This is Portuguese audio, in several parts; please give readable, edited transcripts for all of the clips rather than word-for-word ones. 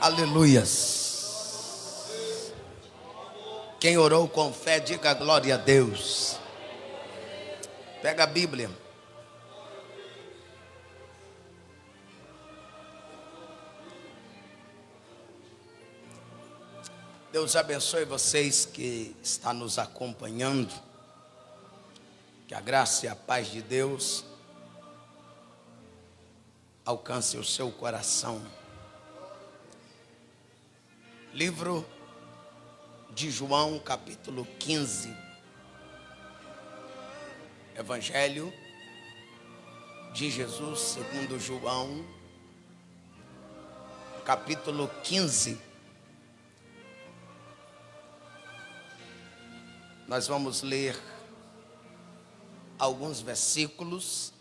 Aleluias. Quem orou com fé, diga glória a Deus. Pega a Bíblia. Deus abençoe vocês que estão nos acompanhando. Que a graça e a paz de Deus alcance o seu coração. Livro de João, capítulo 15. Evangelho de Jesus segundo João, capítulo 15. Nós vamos ler alguns versículos.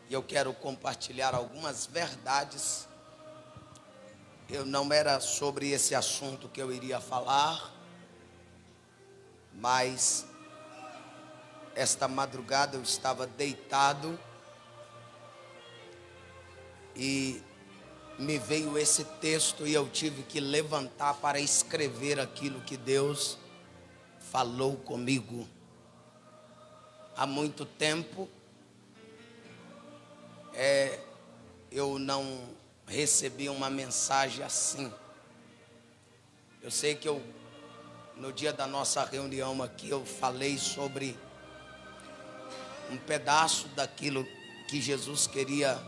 E eu quero compartilhar algumas verdades. Não era sobre esse assunto que eu iria falar, mas esta madrugada eu estava deitado e me veio esse texto e eu tive que levantar para escrever aquilo que Deus falou comigo. Há muito tempo eu não recebi uma mensagem assim. Eu sei que no dia da nossa reunião aqui, eu falei sobre um pedaço daquilo que Jesus queria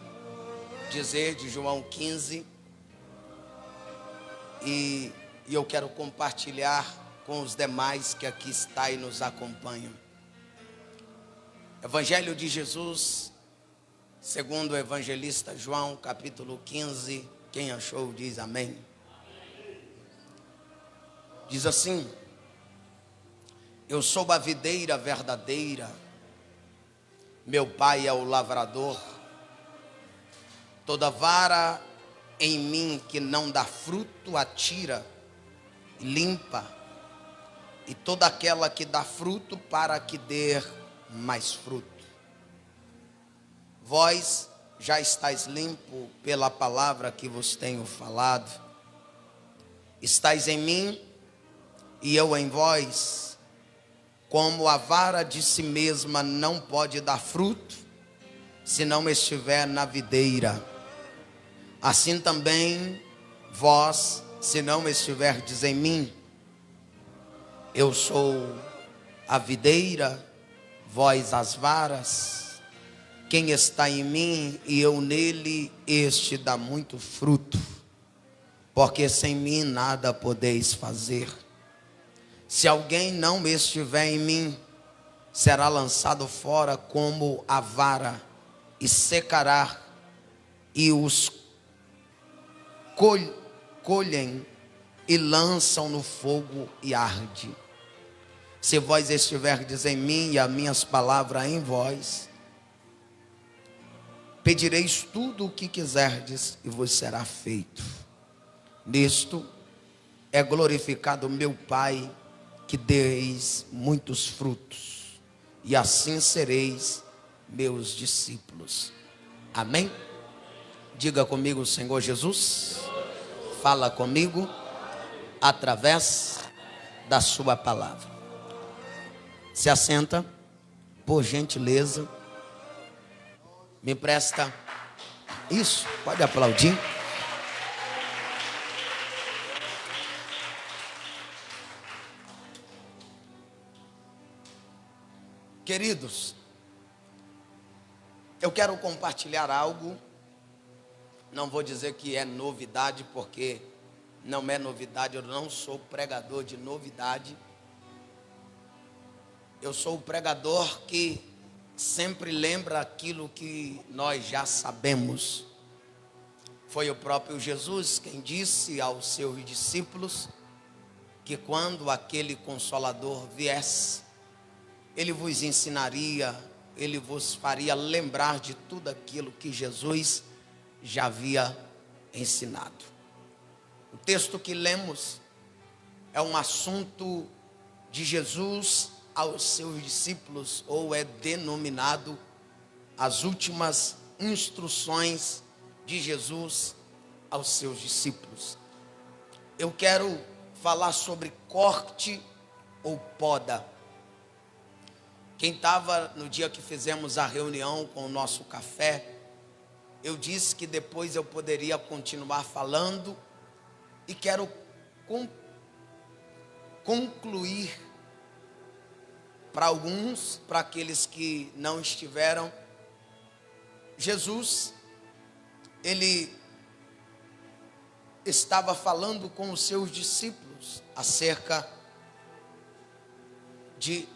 dizer de João 15. E eu quero compartilhar com os demais que aqui estão e nos acompanham. Evangelho de Jesus segundo o evangelista João, capítulo 15, quem achou diz amém. Diz assim: eu sou a videira verdadeira, meu pai é o lavrador. Toda vara em mim que não dá fruto, atira e limpa, e toda aquela que dá fruto, para que dê mais fruto. Vós já estáis limpo pela palavra que vos tenho falado. Estais em mim e eu em vós. Como a vara de si mesma não pode dar fruto, se não estiver na videira, assim também vós, se não estiverdes em mim. Eu sou a videira, vós as varas. Quem está em mim e eu nele, este dá muito fruto, porque sem mim nada podeis fazer. Se alguém não estiver em mim, será lançado fora como a vara, e secará, e os colhem e lançam no fogo e arde. Se vós estiverdes em mim e as minhas palavras em vós, pedireis tudo o que quiserdes e vos será feito. Nisto é glorificado meu Pai, que deis muitos frutos, e assim sereis meus discípulos. Amém? Diga comigo: Senhor Jesus, fala comigo através da sua palavra. Se assenta, por gentileza. Me presta isso, pode aplaudir. Queridos, eu quero compartilhar algo. Não vou dizer que é novidade, porque não é novidade. Eu não sou pregador de novidade. Eu sou o pregador que sempre lembra aquilo que nós já sabemos. Foi o próprio Jesus quem disse aos seus discípulos que quando aquele Consolador viesse, ele vos ensinaria, ele vos faria lembrar de tudo aquilo que Jesus já havia ensinado. O texto que lemos é um assunto de Jesus aos seus discípulos, ou é denominado as últimas instruções de Jesus aos seus discípulos. Eu quero falar sobre corte ou poda. Quem estava no dia que fizemos a reunião com o nosso café, eu disse que depois eu poderia continuar falando e quero concluir para alguns, para aqueles que não estiveram. Jesus, ele estava falando com os seus discípulos acerca de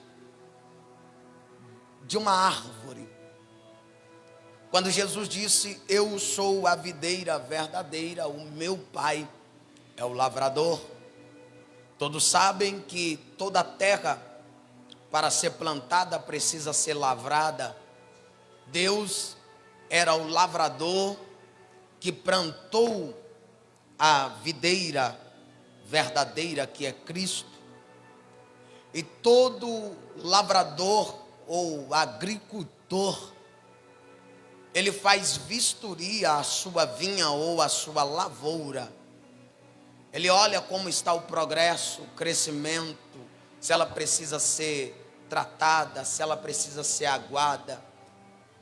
uma árvore. Quando Jesus disse: eu sou a videira verdadeira, o meu Pai é o lavrador. Todos sabem que toda terra, para ser plantada, precisa ser lavrada. Deus era o lavrador que plantou a videira verdadeira, que é Cristo. E todo lavrador ou agricultor, ele faz vistoria à sua vinha ou à sua lavoura. Ele olha como está o progresso, o crescimento, se ela precisa ser tratada, se ela precisa ser aguada.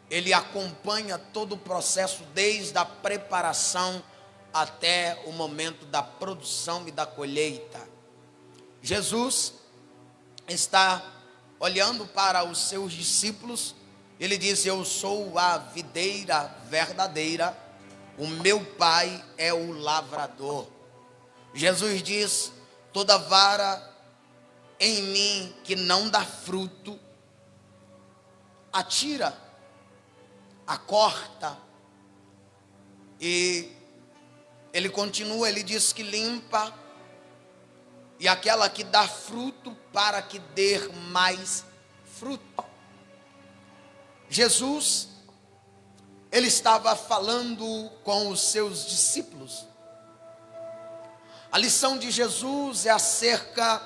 Ele acompanha todo o processo, desde a preparação até o momento da produção e da colheita. Jesus está olhando para os seus discípulos. Ele diz: eu sou a videira verdadeira, o meu Pai é o lavrador. Jesus diz: toda vara em mim que não dá fruto, atira, a corta. E ele continua, ele diz que limpa, e aquela que dá fruto, para que dê mais fruto. Jesus, ele estava falando com os seus discípulos. A lição de Jesus é acerca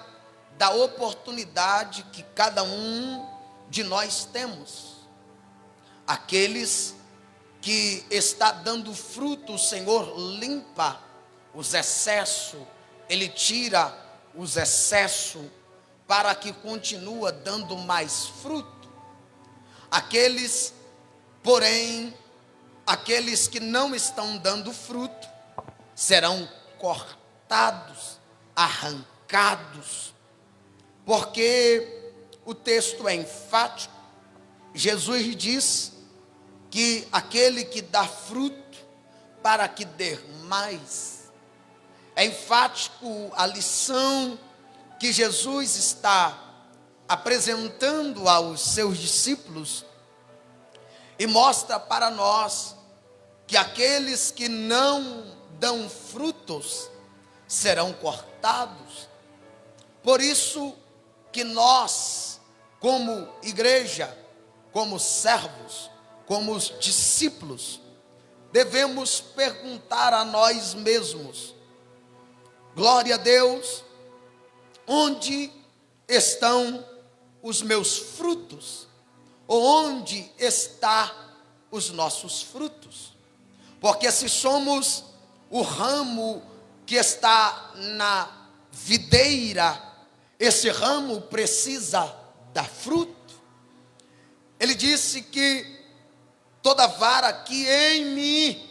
da oportunidade que cada um de nós temos. Aqueles que está dando fruto, o Senhor limpa os excessos, Ele tira os excessos para que continue dando mais fruto. Aqueles, porém, aqueles que não estão dando fruto, serão cortados, arrancados, porque o texto é enfático. Jesus diz que aquele que dá fruto, para que dê mais. É enfático a lição que Jesus está apresentando aos seus discípulos, e mostra para nós que aqueles que não dão frutos serão cortados. Por isso que nós, como igreja, como servos, como os discípulos, devemos perguntar a nós mesmos: glória a Deus, onde estão os meus frutos? Ou onde está os nossos frutos? Porque se somos o ramo que está na videira, esse ramo precisa dar fruto. Ele disse que toda vara que em mim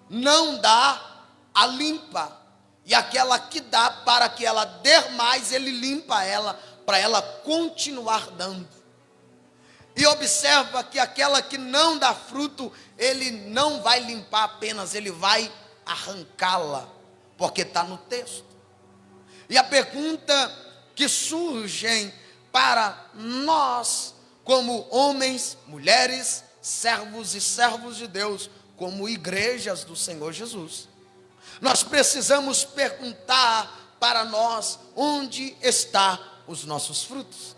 não dá, a limpa. E aquela que dá, para que ela dê mais, ele limpa ela, para ela continuar dando. E observa que aquela que não dá fruto, ele não vai limpar apenas, ele vai arrancá-la, porque está no texto. E a pergunta que surge para nós, como homens, mulheres, servos e servos de Deus, como igrejas do Senhor Jesus, nós precisamos perguntar para nós: onde estão os nossos frutos?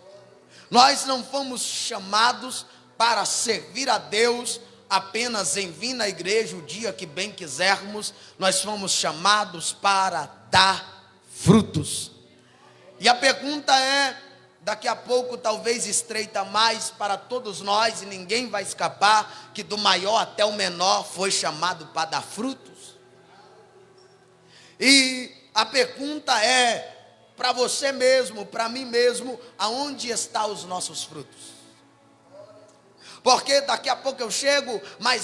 Nós não fomos chamados para servir a Deus apenas em vir na igreja o dia que bem quisermos. Nós fomos chamados para dar frutos. E a pergunta é: Daqui a pouco talvez estreita mais para todos nós e ninguém vai escapar, que do maior até o menor foi chamado para dar frutos. E a pergunta é, para você mesmo, para mim mesmo, aonde estão os nossos frutos? Porque daqui a pouco eu chego mais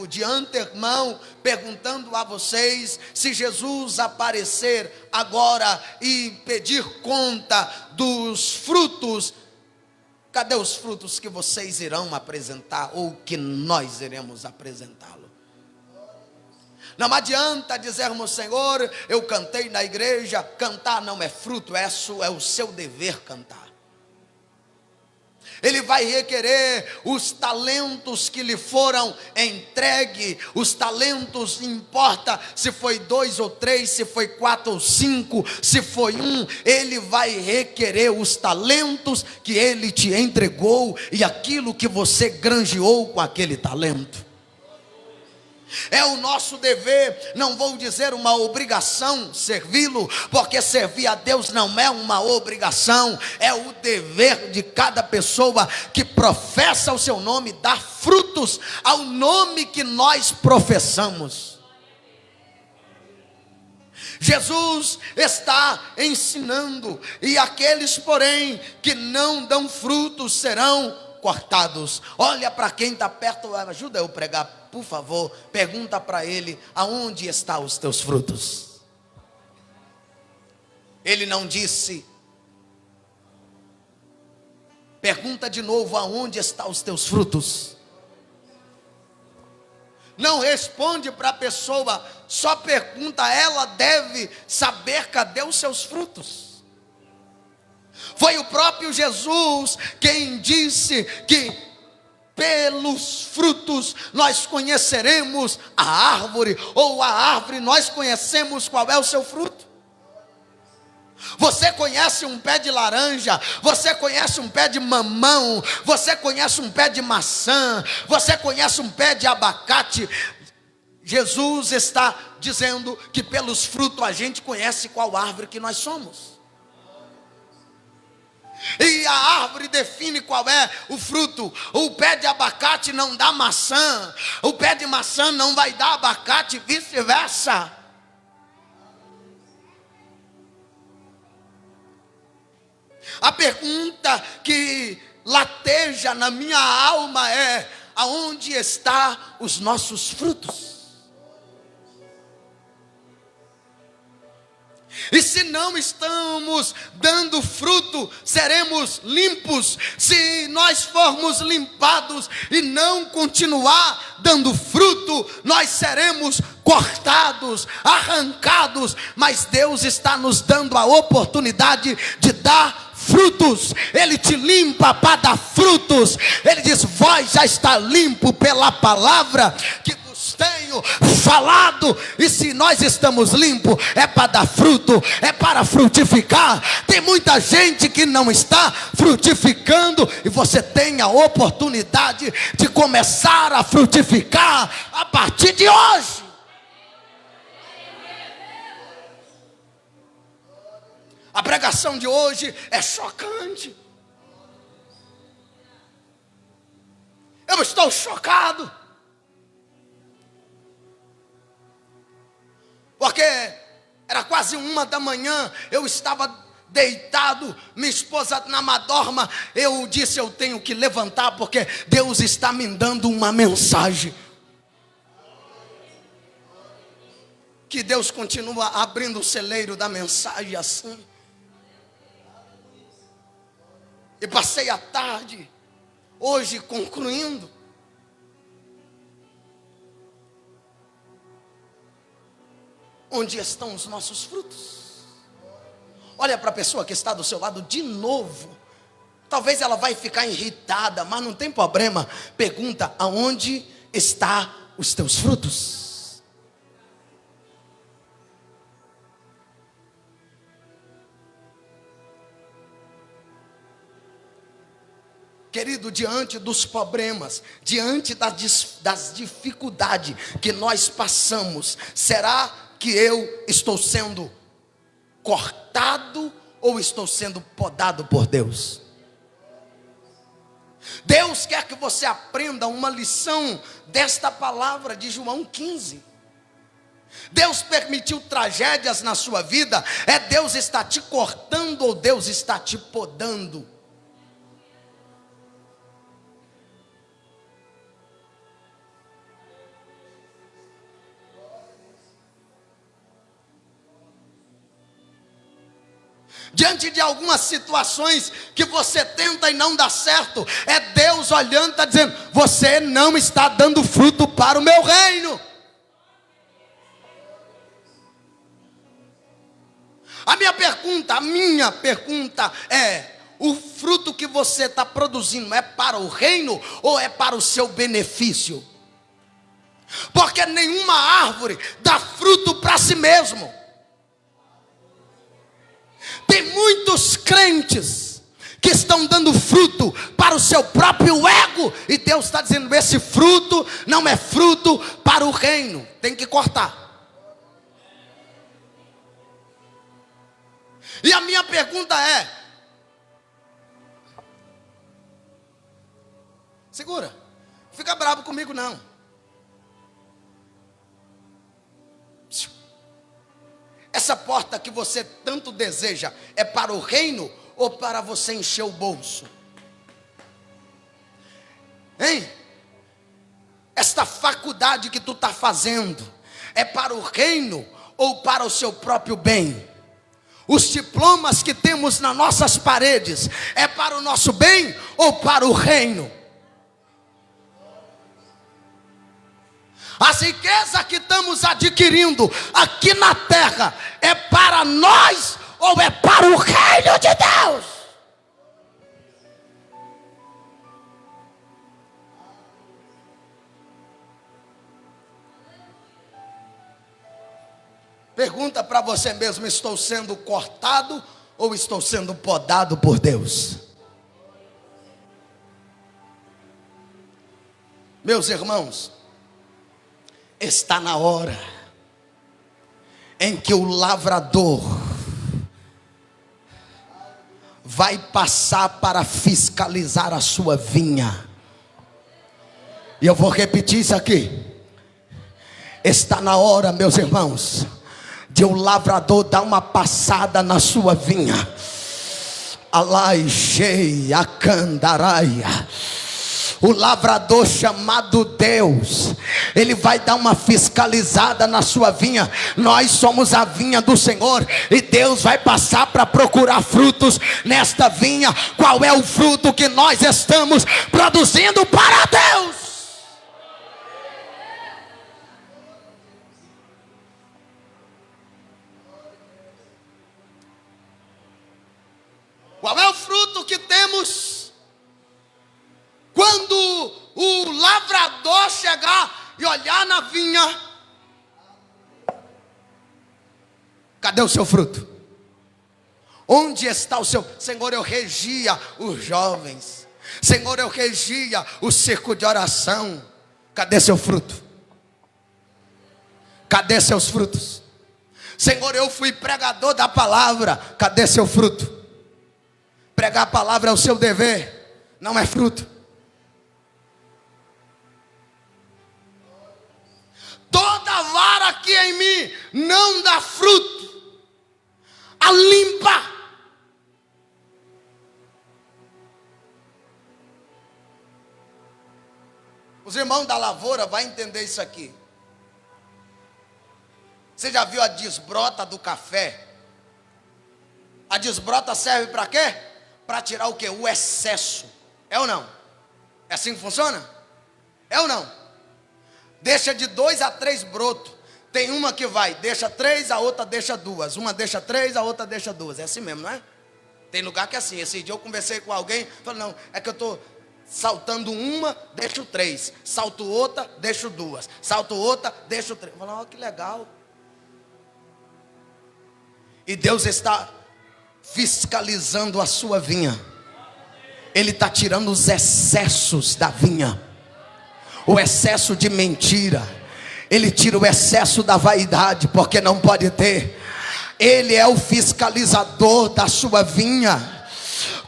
de antemão, perguntando a vocês, se Jesus aparecer agora e pedir conta dos frutos, cadê os frutos que vocês irão apresentar, ou que nós iremos apresentá-lo? Não adianta dizermos, Senhor, eu cantei na igreja. Cantar não é fruto, é o seu dever cantar. Ele vai requerer os talentos que lhe foram entregue. Os talentos, não importa se foi 2 ou 3, se foi 4 ou 5, se foi 1. Ele vai requerer os talentos que ele te entregou e aquilo que você granjeou com aquele talento. É o nosso dever, não vou dizer uma obrigação servi-lo, porque servir a Deus não é uma obrigação, é o dever de cada pessoa que professa o seu nome, dar frutos ao nome que nós professamos. Jesus está ensinando, e aqueles, porém, que não dão frutos serão cortados. Olha para quem está perto, ajuda eu a pregar, por favor. Pergunta para ele, aonde estão os teus frutos? Ele não disse. Pergunta de novo, aonde estão os teus frutos? Não responde para a pessoa, só pergunta, ela deve saber cadê os seus frutos. Foi o próprio Jesus quem disse que pelos frutos nós conheceremos a árvore, ou a árvore nós conhecemos qual é o seu fruto. Você conhece um pé de laranja, você conhece um pé de mamão, você conhece um pé de maçã, você conhece um pé de abacate. Jesus está dizendo que pelos frutos a gente conhece qual árvore que nós somos. E a árvore define qual é o fruto. O pé de abacate não dá maçã, o pé de maçã não vai dar abacate, vice-versa. A pergunta que lateja na minha alma é: aonde estão os nossos frutos? E se não estamos dando fruto, seremos limpos. Se nós formos limpados e não continuar dando fruto, nós seremos cortados, arrancados. Mas Deus está nos dando a oportunidade de dar frutos. Ele te limpa para dar frutos. Ele diz: vós já está limpo pela palavra que tenho falado. E se nós estamos limpos, é para dar fruto, é para frutificar. Tem muita gente que não está frutificando, e você tem a oportunidade de começar a frutificar a partir de hoje. A pregação de hoje é chocante. Eu estou chocado, porque era quase 1 da manhã, eu estava deitado, minha esposa na madorma. Eu disse: eu tenho que levantar, porque Deus está me dando uma mensagem. Que Deus continua abrindo o celeiro da mensagem assim. E passei a tarde, hoje concluindo. Onde estão os nossos frutos? Olha para a pessoa que está do seu lado de novo. Talvez ela vai ficar irritada, mas não tem problema. Pergunta: aonde estão os teus frutos? Querido, diante dos problemas, diante das dificuldades que nós passamos, será que eu estou sendo cortado ou estou sendo podado por Deus? Deus quer que você aprenda uma lição desta palavra de João 15. Deus permitiu tragédias na sua vida, Deus está te cortando ou Deus está te podando? Diante de algumas situações que você tenta e não dá certo, Deus olhando e está dizendo: você não está dando fruto para o meu reino. A minha pergunta é: o fruto que você está produzindo é para o reino ou é para o seu benefício? Porque nenhuma árvore dá fruto para si mesmo. Tem muitos crentes que estão dando fruto para o seu próprio ego, e Deus está dizendo: esse fruto não é fruto para o reino, tem que cortar. E a minha pergunta é: segura, não fica bravo comigo não. Essa porta que você tanto deseja é para o reino ou para você encher o bolso? Hein? Esta faculdade que tu está fazendo é para o reino ou para o seu próprio bem? Os diplomas que temos nas nossas paredes é para o nosso bem ou para o reino? As riquezas que estamos adquirindo aqui na terra é para nós ou é para o reino de Deus? Pergunta para você mesmo: estou sendo cortado ou estou sendo podado por Deus? Meus irmãos, está na hora em que o lavrador vai passar para fiscalizar a sua vinha. E eu vou repetir isso aqui. Está na hora, meus irmãos, de o lavrador dar uma passada na sua vinha. Alai shei akandaraia. O lavrador chamado Deus, ele vai dar uma fiscalizada na sua vinha. Nós somos a vinha do Senhor, e Deus vai passar para procurar frutos nesta vinha. Qual é o fruto que nós estamos produzindo para Deus? Qual é o fruto que temos quando o lavrador chegar e olhar na vinha? Cadê o seu fruto? Onde está o seu? Senhor, eu regia os jovens. Senhor, eu regia o círculo de oração. Cadê seu fruto? Cadê seus frutos? Senhor, eu fui pregador da palavra. Cadê seu fruto? Pregar a palavra é o seu dever, não é fruto. Toda vara que em mim não dá fruto, a limpa. Os irmãos da lavoura vão entender isso aqui. Você já viu a desbrota do café? A desbrota serve para quê? Para tirar o quê? O excesso. É ou não? É assim que funciona? É ou não? Deixa de 2 a 3 brotos. Tem uma que vai, deixa 3, a outra deixa 2. Uma deixa 3, a outra deixa 2. É assim mesmo, não é? Tem lugar que é assim. Esse dia eu conversei com alguém, falei: não, é que eu estou saltando uma, deixo 3. Salto outra, deixo 2. Salto outra, deixo 3. Eu falei: ó, que legal. E Deus está fiscalizando a sua vinha. Ele está tirando os excessos da vinha. O excesso de mentira. Ele tira o excesso da vaidade, porque não pode ter. Ele é o fiscalizador da sua vinha.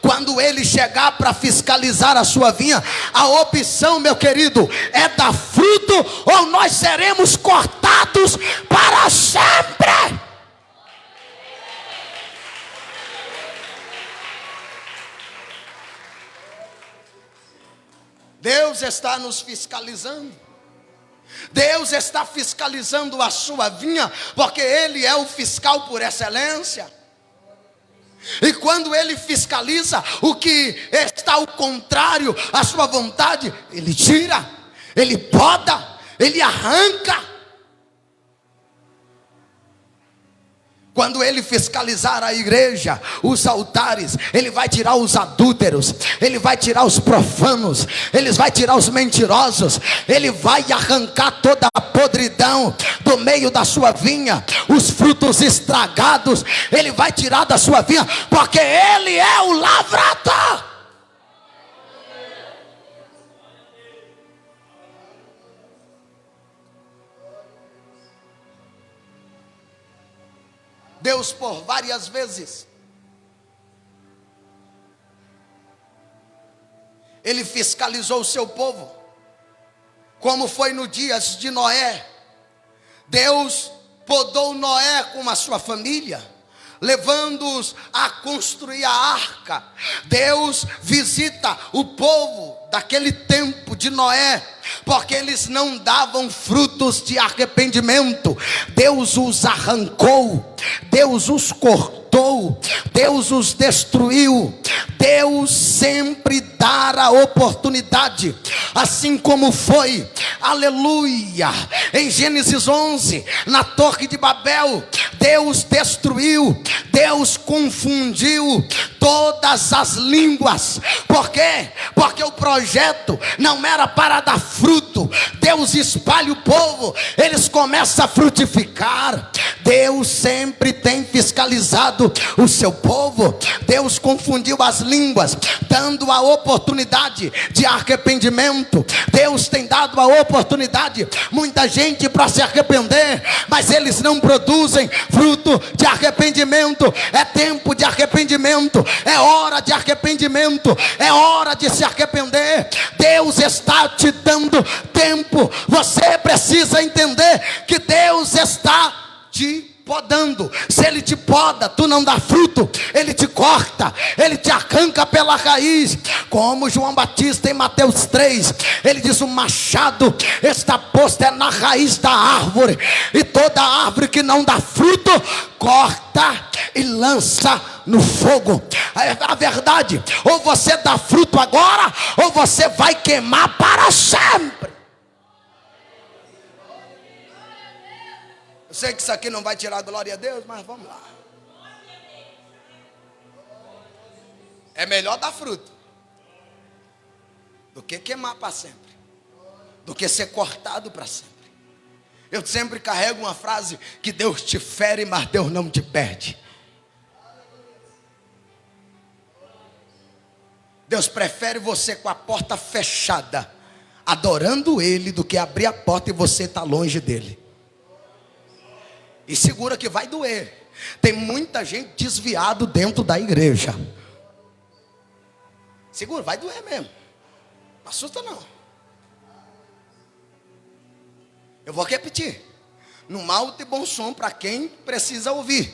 Quando ele chegar para fiscalizar a sua vinha, a opção, meu querido, é dar fruto ou nós seremos cortados para sempre. Deus está nos fiscalizando. Deus está fiscalizando a sua vinha, porque Ele é o fiscal por excelência. E quando Ele fiscaliza o que está ao contrário à sua vontade, Ele tira, Ele poda, Ele arranca. Quando Ele fiscalizar a igreja, os altares, Ele vai tirar os adúlteros, Ele vai tirar os profanos, Ele vai tirar os mentirosos, Ele vai arrancar toda a podridão do meio da sua vinha, os frutos estragados, Ele vai tirar da sua vinha, porque Ele é o lavrador. Deus, por várias vezes, Ele fiscalizou o seu povo, como foi no dias de Noé. Deus podou Noé com a sua família, levando-os a construir a arca. Deus visita o povo daquele tempo de Noé, porque eles não davam frutos de arrependimento. Deus os arrancou, Deus os cortou, Deus os destruiu. Deus sempre dá a oportunidade, assim como foi, aleluia, em Gênesis 11, na Torre de Babel. Deus destruiu, Deus confundiu todas as línguas. Por quê? Porque o projeto não era para dar fruto. Deus espalha o povo, eles começam a frutificar. Deus sempre tem fiscalizado o seu povo. Deus confundiu as línguas, dando a oportunidade de arrependimento. Deus tem dado a oportunidade, muita gente para se arrepender, mas eles não produzem fruto de arrependimento. É tempo de arrependimento, é hora de arrependimento, é hora de se arrepender. Deus está te dando tempo. Você precisa entender que Deus está te podando. Se Ele te poda, tu não dá fruto, Ele te corta, Ele te arranca pela raiz. Como João Batista em Mateus 3, ele diz: o machado está posto na raiz da árvore, e toda árvore que não dá fruto, corta e lança no fogo. A verdade, ou você dá fruto agora, ou você vai queimar para sempre. Eu sei que isso aqui não vai tirar a glória a Deus, mas vamos lá. É melhor dar fruto do que queimar para sempre, do que ser cortado para sempre. Eu sempre carrego uma frase: que Deus te fere, mas Deus não te perde. Deus prefere você com a porta fechada, adorando Ele, do que abrir a porta e você está longe dEle. E segura que vai doer. Tem muita gente desviado dentro da igreja. Segura, vai doer mesmo. Não assusta não. Eu vou repetir, no alto e bom som, para quem precisa ouvir.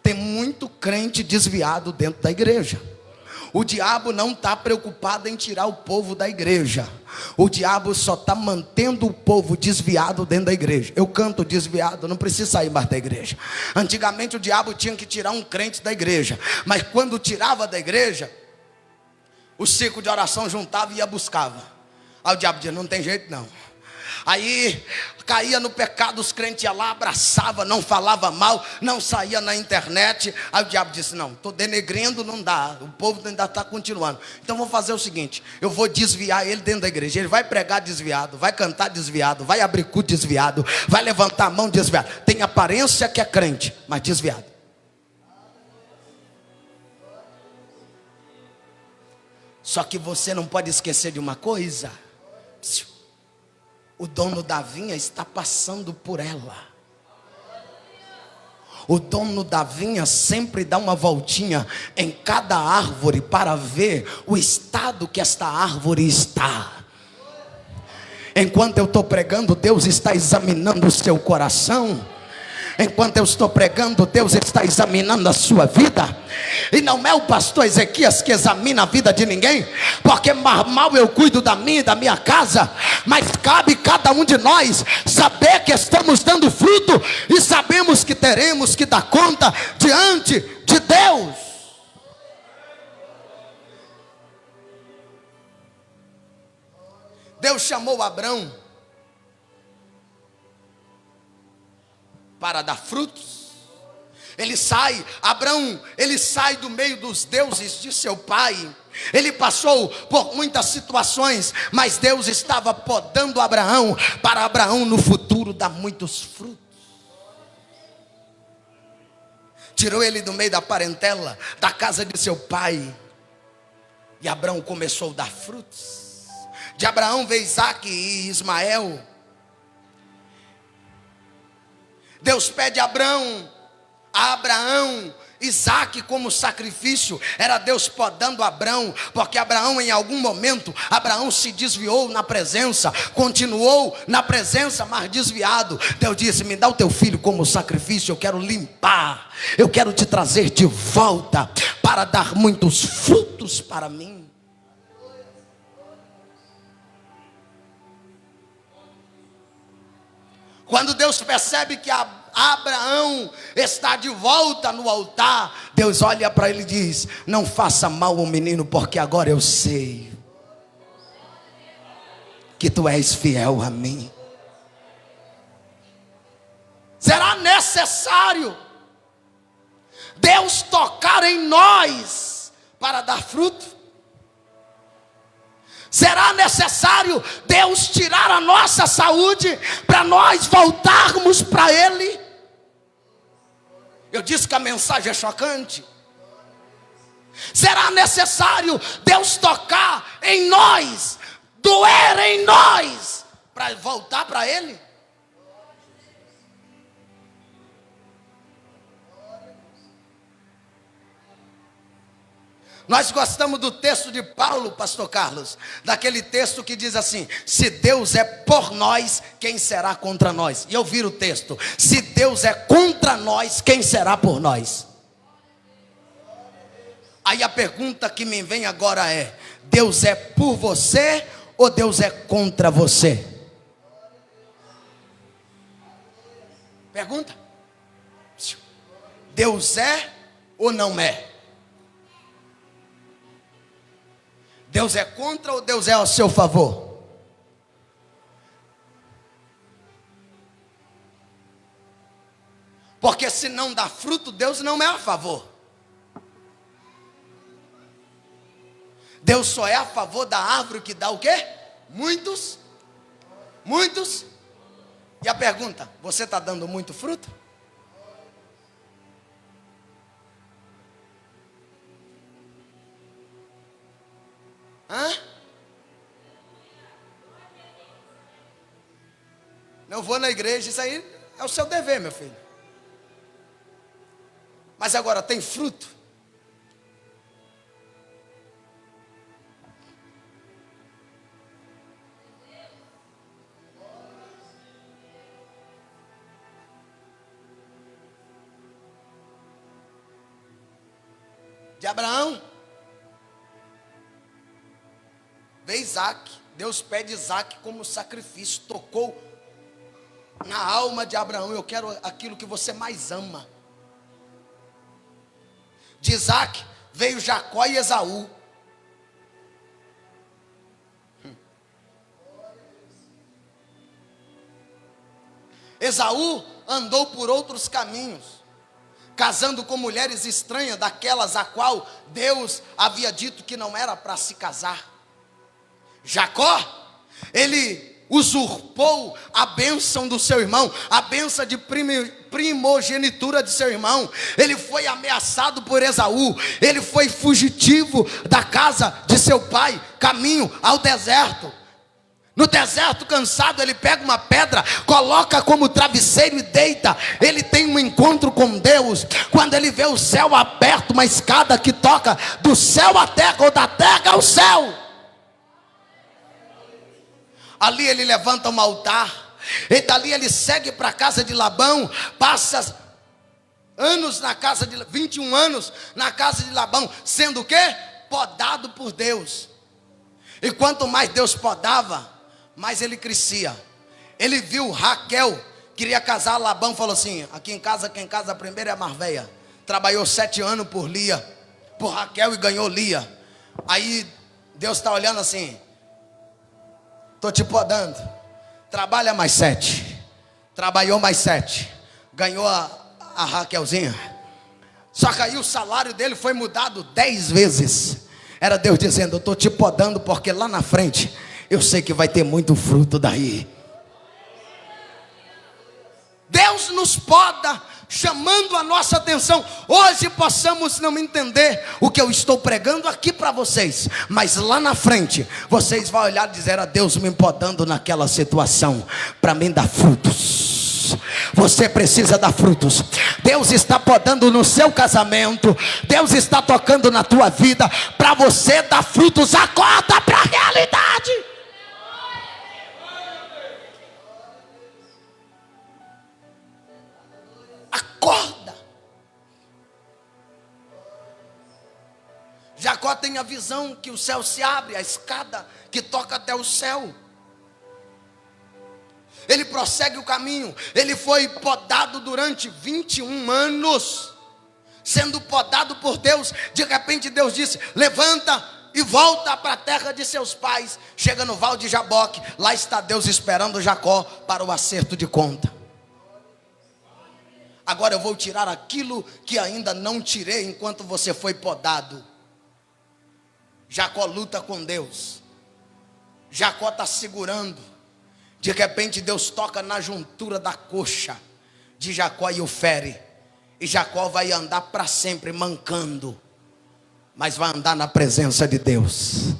Tem muito crente desviado dentro da igreja. O diabo não está preocupado em tirar o povo da igreja. O diabo só está mantendo o povo desviado dentro da igreja. Eu canto desviado, não preciso sair mais da igreja. Antigamente o diabo tinha que tirar um crente da igreja, mas quando tirava da igreja, o ciclo de oração juntava e ia buscava. Aí o diabo dizia: não tem jeito não. Aí caía no pecado, os crentes iam lá, abraçava, não falava mal, não saía na internet. Aí o diabo disse: não, estou denegrindo, não dá, o povo ainda está continuando. Então vou fazer o seguinte: eu vou desviar ele dentro da igreja. Ele vai pregar desviado, vai cantar desviado, vai abrir culto desviado, vai levantar a mão desviado. Tem aparência que é crente, mas desviado. Só que você não pode esquecer de uma coisa: o dono da vinha está passando por ela. O dono da vinha sempre dá uma voltinha em cada árvore para ver o estado que esta árvore está. Enquanto eu estou pregando, Deus está examinando o seu coração. Enquanto eu estou pregando, Deus está examinando a sua vida. E não é o pastor Ezequias que examina a vida de ninguém, porque mal eu cuido da minha e da minha casa. Mas cabe cada um de nós saber que estamos dando fruto, e sabemos que teremos que dar conta diante de Deus. Deus chamou Abrão para dar frutos. Abrão sai do meio dos deuses de seu pai. Ele passou por muitas situações, mas Deus estava podando Abraão, para Abraão no futuro dar muitos frutos. Tirou ele do meio da parentela, da casa de seu pai, e Abraão começou a dar frutos. De Abraão veio Isaque e Ismael. Deus pede a Abraão Isaque como sacrifício. Era Deus podando Abraão, porque Abraão em algum momento, Abraão se desviou na presença, continuou na presença, mas desviado. Deus disse: me dá o teu filho como sacrifício, eu quero limpar, eu quero te trazer de volta, para dar muitos frutos para mim. Quando Deus percebe que Abraão está de volta no altar, Deus olha para ele e diz: não faça mal ao menino, porque agora eu sei que tu és fiel a mim. Será necessário Deus tocar em nós para dar fruto? Será necessário Deus tirar a nossa saúde para nós voltarmos para Ele? Eu disse que a mensagem é chocante. Será necessário Deus tocar em nós, doer em nós, para voltar para Ele? Nós gostamos do texto de Paulo, pastor Carlos, daquele texto que diz assim: se Deus é por nós, quem será contra nós? E eu viro o texto: se Deus é contra nós, quem será por nós? Aí a pergunta que me vem agora é: Deus é por você ou Deus é contra você? Pergunta. Deus é ou não é? Deus é contra ou Deus é ao seu favor? Porque se não dá fruto, Deus não é a favor. Deus só é a favor da árvore que dá o quê? Muitos. E a pergunta: você está dando muito fruto? Não vou na igreja, isso aí é o seu dever, meu filho. Mas agora tem fruto? De Abraão veio Isaque. Deus pede Isaque como sacrifício. Tocou na alma de Abraão: eu quero aquilo que você mais ama. De Isaque veio Jacó e Esaú. Esaú andou por outros caminhos, casando com mulheres estranhas, daquelas a qual Deus havia dito que não era para se casar. Jacó, ele usurpou a bênção do seu irmão, a bênção de primogenitura de seu irmão. Ele foi ameaçado por Esaú, ele foi fugitivo da casa de seu pai, caminho ao deserto. No deserto, cansado, ele pega uma pedra, coloca como travesseiro e deita. Ele tem um encontro com Deus. Quando ele vê o céu aberto, uma escada que toca do céu à terra, ou da terra ao céu. Ali ele levanta um altar. E dali ele segue para a casa de Labão. Passa anos na casa de 21 anos na casa de Labão, sendo o quê? Podado por Deus. E quanto mais Deus podava, mais ele crescia. Ele viu Raquel, queria casar. Labão falou assim: aqui em casa quem casa primeiro é a Marveia. Trabalhou 7 anos por Lia, por Raquel, e ganhou Lia. Aí Deus está olhando assim: estou te podando, trabalha mais 7. Trabalhou mais 7, ganhou a Raquelzinha. Só que aí o salário dele foi mudado 10 vezes. Era Deus dizendo: eu estou te podando porque lá na frente eu sei que vai ter muito fruto daí. Deus nos poda, chamando a nossa atenção. Hoje possamos não entender o que eu estou pregando aqui para vocês, mas lá na frente vocês vão olhar e dizer: a Deus me podando naquela situação para mim dar frutos. Você precisa dar frutos. Deus está podando no seu casamento. Deus está tocando na tua vida para você dar frutos. Acorda para a realidade. Acorda. Jacó tem a visão que o céu se abre, a escada que toca até o céu. Ele prossegue o caminho. Ele foi podado durante 21 anos, sendo podado por Deus. De repente Deus disse: levanta e volta para a terra de seus pais. Chega no Val de Jaboque. Lá está Deus esperando Jacó para o acerto de conta. Agora eu vou tirar aquilo que ainda não tirei enquanto você foi podado. Jacó luta com Deus. Jacó está segurando. De repente Deus toca na juntura da coxa de Jacó e o fere. E Jacó vai andar para sempre mancando, mas vai andar na presença de Deus.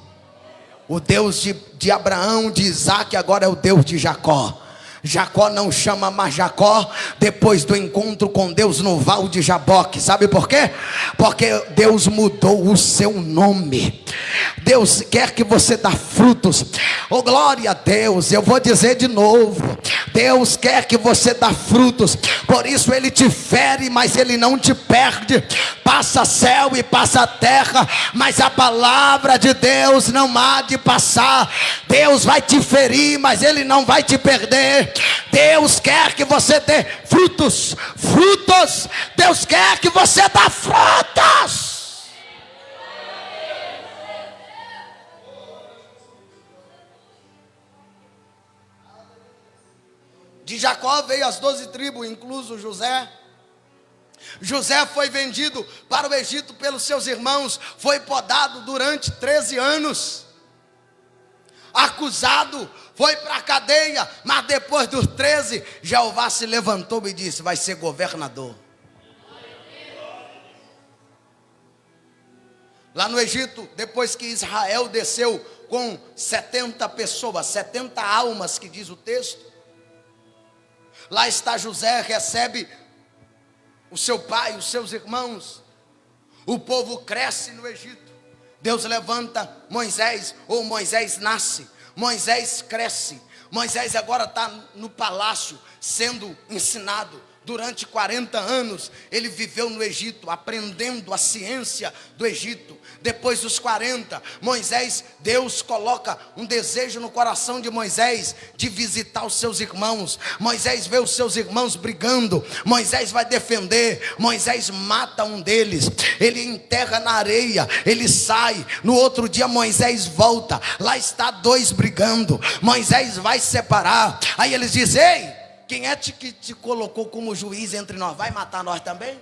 O Deus de Abraão, de Isaac, agora é o Deus de Jacó. Jacó não chama mais Jacó depois do encontro com Deus no Val de Jaboque. Sabe por quê? Porque Deus mudou o seu nome. Deus quer que você dê frutos. Oh, glória a Deus. Eu vou dizer de novo: Deus quer que você dê frutos. Por isso ele te fere, mas ele não te perde. Passa céu e passa terra, mas a palavra de Deus não há de passar. Deus vai te ferir, mas ele não vai te perder. Deus quer que você dê frutos. Frutos. Deus quer que você dê frutos. De Jacó veio as 12 tribos, incluso José. José foi vendido para o Egito pelos seus irmãos. Foi podado durante 13 anos. Acusado, foi para a cadeia. Mas depois dos 13, Jeová se levantou e disse: vai ser governador. Lá no Egito, depois que Israel desceu com 70 pessoas, 70 almas que diz o texto. Lá está José, recebe o seu pai, os seus irmãos. O povo cresce no Egito. Deus levanta Moisés, ou Moisés nasce. Moisés cresce. Moisés agora está no palácio, sendo ensinado. Durante 40 anos, ele viveu no Egito, aprendendo a ciência do Egito. Depois dos 40, Moisés, Deus coloca um desejo no coração de Moisés, de visitar os seus irmãos. Moisés vê os seus irmãos brigando. Moisés vai defender. Moisés mata um deles. Ele enterra na areia. Ele sai. No outro dia, Moisés volta. Lá está 2 brigando. Moisés vai separar. Aí eles dizem: ei, quem é que te colocou como juiz entre nós? Vai matar nós também?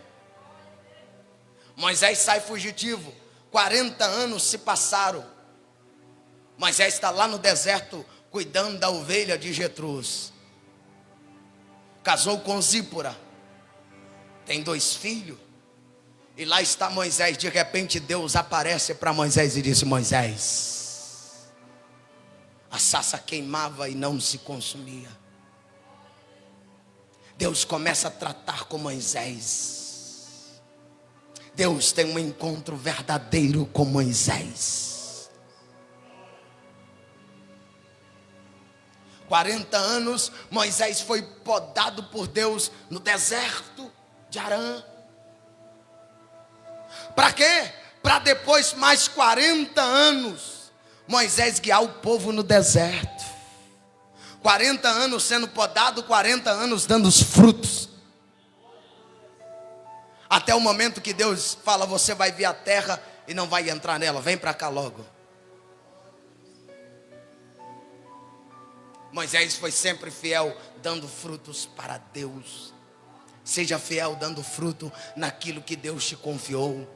Moisés sai fugitivo. 40 anos se passaram. Moisés está lá no deserto, cuidando da ovelha de Jetrô. Casou com Zípora. Tem 2 filhos. E lá está Moisés. De repente Deus aparece para Moisés e disse: Moisés, a sarça queimava e não se consumia. Deus começa a tratar com Moisés. Deus tem um encontro verdadeiro com Moisés. 40 anos, Moisés foi podado por Deus no deserto de Arã. Para quê? Para depois mais 40 anos, Moisés guiar o povo no deserto. 40 anos sendo podado, 40 anos dando os frutos. Até o momento que Deus fala: você vai ver a terra e não vai entrar nela, vem para cá logo. Moisés foi sempre fiel, dando frutos para Deus. Seja fiel dando fruto naquilo que Deus te confiou.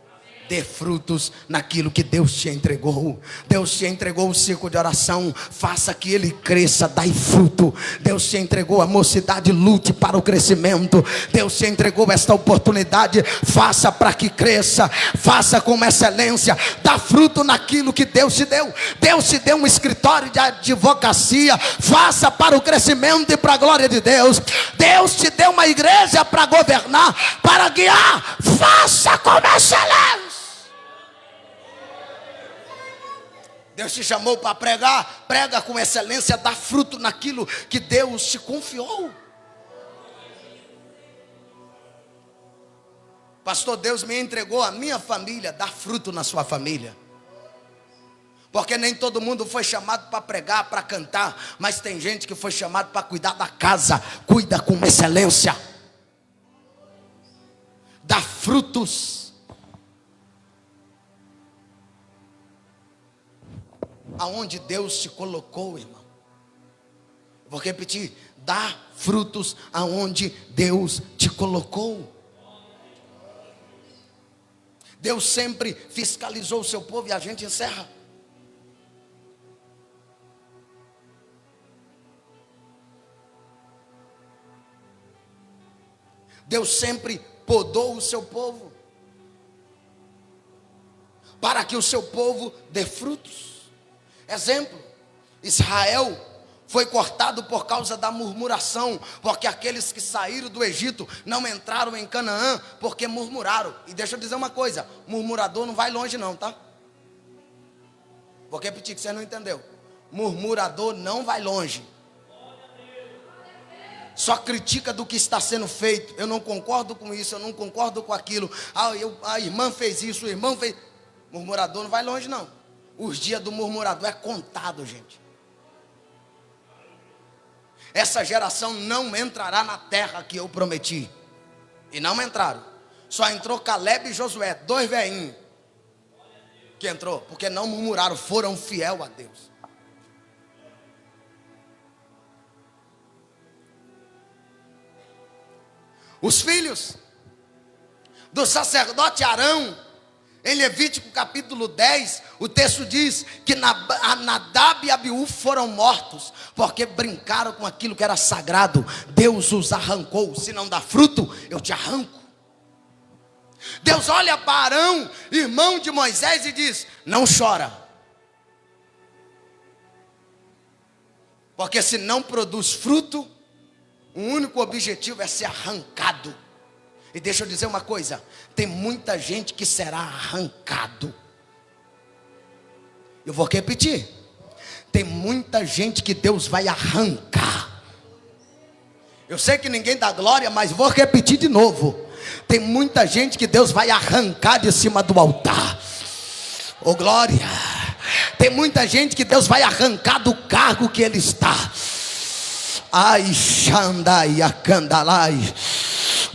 Dê frutos naquilo que Deus te entregou. Deus te entregou o ciclo de oração, faça que ele cresça, dai fruto. Deus te entregou a mocidade, lute para o crescimento. Deus te entregou esta oportunidade, faça para que cresça. Faça com excelência, dá fruto naquilo que Deus te deu. Deus te deu um escritório de advocacia, faça para o crescimento e para a glória de Deus. Deus te deu uma igreja para governar, para guiar, faça com excelência. Deus te chamou para pregar, prega com excelência, dá fruto naquilo que Deus te confiou. Pastor, Deus me entregou a minha família, dá fruto na sua família. Porque nem todo mundo foi chamado para pregar, para cantar, mas tem gente que foi chamado para cuidar da casa. Cuida com excelência, dá frutos. Aonde Deus te colocou, irmão. Vou repetir: dá frutos aonde Deus te colocou. Deus sempre fiscalizou o seu povo, e a gente encerra. Deus sempre podou o seu povo, para que o seu povo dê frutos. Exemplo: Israel foi cortado por causa da murmuração, porque aqueles que saíram do Egito não entraram em Canaã, porque murmuraram. E deixa eu dizer uma coisa: murmurador não vai longe não, tá? Vou repetir que você não entendeu. Murmurador não vai longe, só critica do que está sendo feito. Eu não concordo com isso, eu não concordo com aquilo. A irmã fez isso, o irmão fez. Murmurador não vai longe não. Os dias do murmurador é contado, gente. Essa geração não entrará na terra que eu prometi. E não entraram. Só entrou Caleb e Josué, 2 velhinhos que entrou, porque não murmuraram, foram fiel a Deus. Os filhos do sacerdote Arão, em Levítico capítulo 10, o texto diz que Nadab e Abiú foram mortos, porque brincaram com aquilo que era sagrado. Deus os arrancou. Se não dá fruto, eu te arranco. Deus olha para Arão, irmão de Moisés, e diz: não chora, porque se não produz fruto, o único objetivo é ser arrancado. E deixa eu dizer uma coisa: tem muita gente que será arrancado. Eu vou repetir: tem muita gente que Deus vai arrancar. Eu sei que ninguém dá glória, mas vou repetir de novo: tem muita gente que Deus vai arrancar de cima do altar. Oh glória! Tem muita gente que Deus vai arrancar do cargo que ele está. Ai, xandai, acandalai.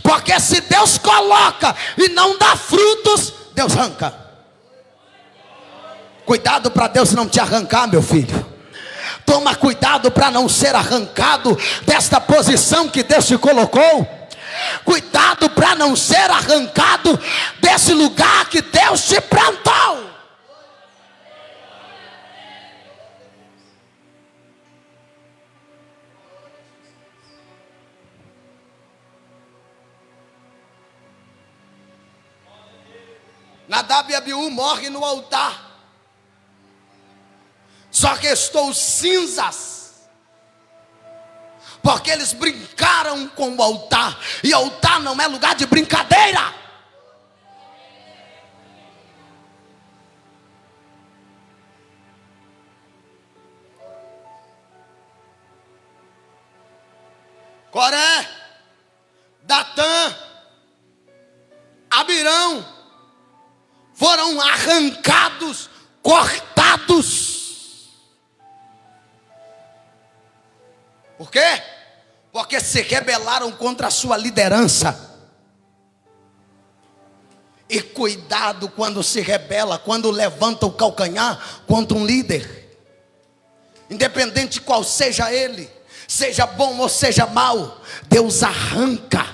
Porque se Deus coloca e não dá frutos, Deus arranca. Cuidado para Deus não te arrancar, meu filho. Toma cuidado para não ser arrancado desta posição que Deus te colocou. Cuidado para não ser arrancado desse lugar que Deus te plantou. Nadab e Abiú morrem no altar. Só restou cinzas, porque eles brincaram com o altar, e altar não é lugar de brincadeira. Coré, Datã, Abirão foram arrancados, cortados. Por quê? Porque se rebelaram contra a sua liderança. E cuidado quando se rebela, quando levanta o calcanhar contra um líder, independente qual seja ele, seja bom ou seja mau, Deus arranca.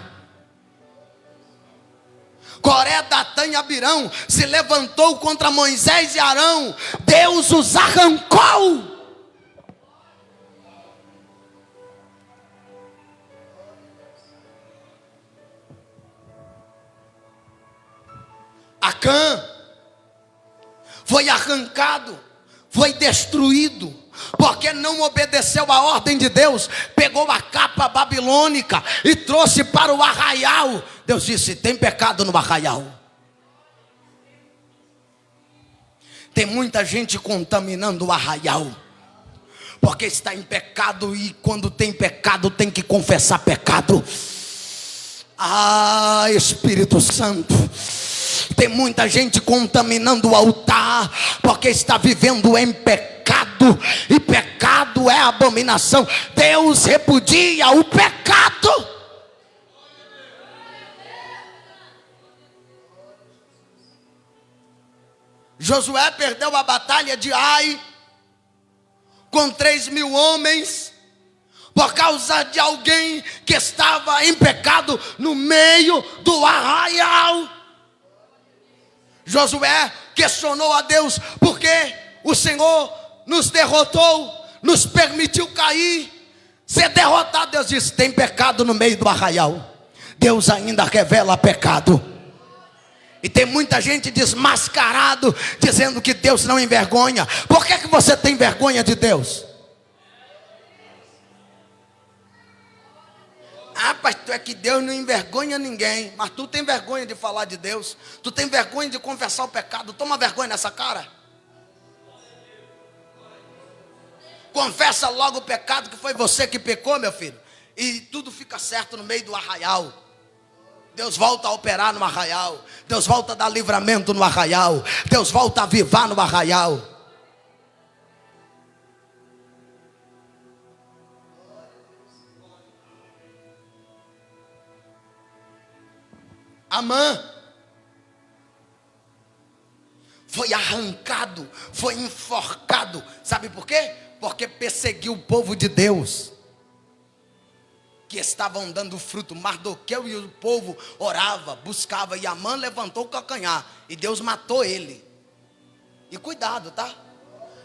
Coré, Datã e Abirão se levantou contra Moisés e Arão, Deus os arrancou. Acã foi arrancado, foi destruído, porque não obedeceu à ordem de Deus, pegou a capa babilônica e trouxe para o arraial. Deus disse: tem pecado no arraial. Tem muita gente contaminando o arraial, porque está em pecado, e quando tem pecado tem que confessar pecado. Ah, Espírito Santo, tem muita gente contaminando o altar, porque está vivendo em pecado, e pecado é abominação. Deus repudia o pecado. Josué perdeu a batalha de Ai com 3.000 homens, por causa de alguém que estava em pecado no meio do arraial. Josué questionou a Deus: por que o Senhor nos derrotou, nos permitiu cair, ser derrotado? Deus disse: tem pecado no meio do arraial. Deus ainda revela pecado. E tem muita gente desmascarado, dizendo que Deus não envergonha. Por que você tem vergonha de Deus? Ah, pastor, é que Deus não envergonha ninguém. Mas tu tem vergonha de falar de Deus. Tu tem vergonha de confessar o pecado. Toma vergonha nessa cara. Confessa logo o pecado, que foi você que pecou, meu filho. E tudo fica certo no meio do arraial. Deus volta a operar no arraial. Deus volta a dar livramento no arraial. Deus volta a avivar no arraial. Amã foi arrancado, foi enforcado. Sabe por quê? Porque perseguiu o povo de Deus, que estavam dando fruto. Mardoqueu e o povo orava, buscava, e Amã levantou o calcanhar, e Deus matou ele. E cuidado, tá?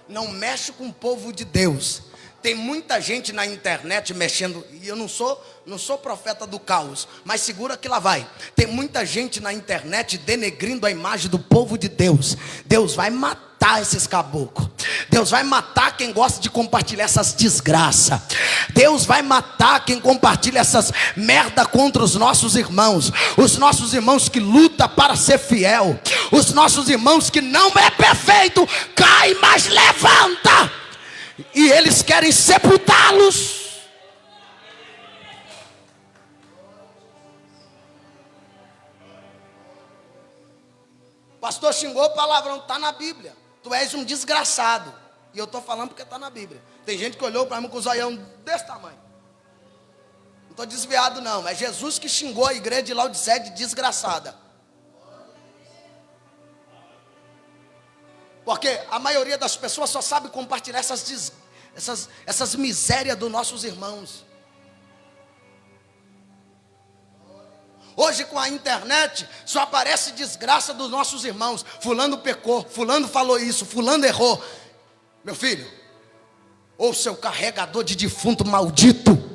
Não mexe com o povo de Deus. Tem muita gente na internet mexendo, e eu não sou profeta do caos, mas segura que lá vai. Tem muita gente na internet denegrindo a imagem do povo de Deus. Deus vai matar esses caboclos. Deus vai matar quem gosta de compartilhar essas desgraças. Deus vai matar quem compartilha essas merda contra os nossos irmãos. Os nossos irmãos que lutam para ser fiel. Os nossos irmãos que não é perfeito, cai, mas levanta. E eles querem sepultá-los. Pastor xingou, palavrão, está na Bíblia. Tu és um desgraçado. E eu estou falando porque está na Bíblia. Tem gente que olhou para mim com o zoião desse tamanho. Não estou desviado não. É Jesus que xingou a igreja de Laodiceia de desgraçada. Porque a maioria das pessoas só sabe compartilhar essas misérias dos nossos irmãos. Hoje com a internet só aparece desgraça dos nossos irmãos. Fulano pecou, fulano falou isso, fulano errou. Meu filho, ou seu carregador de defunto maldito.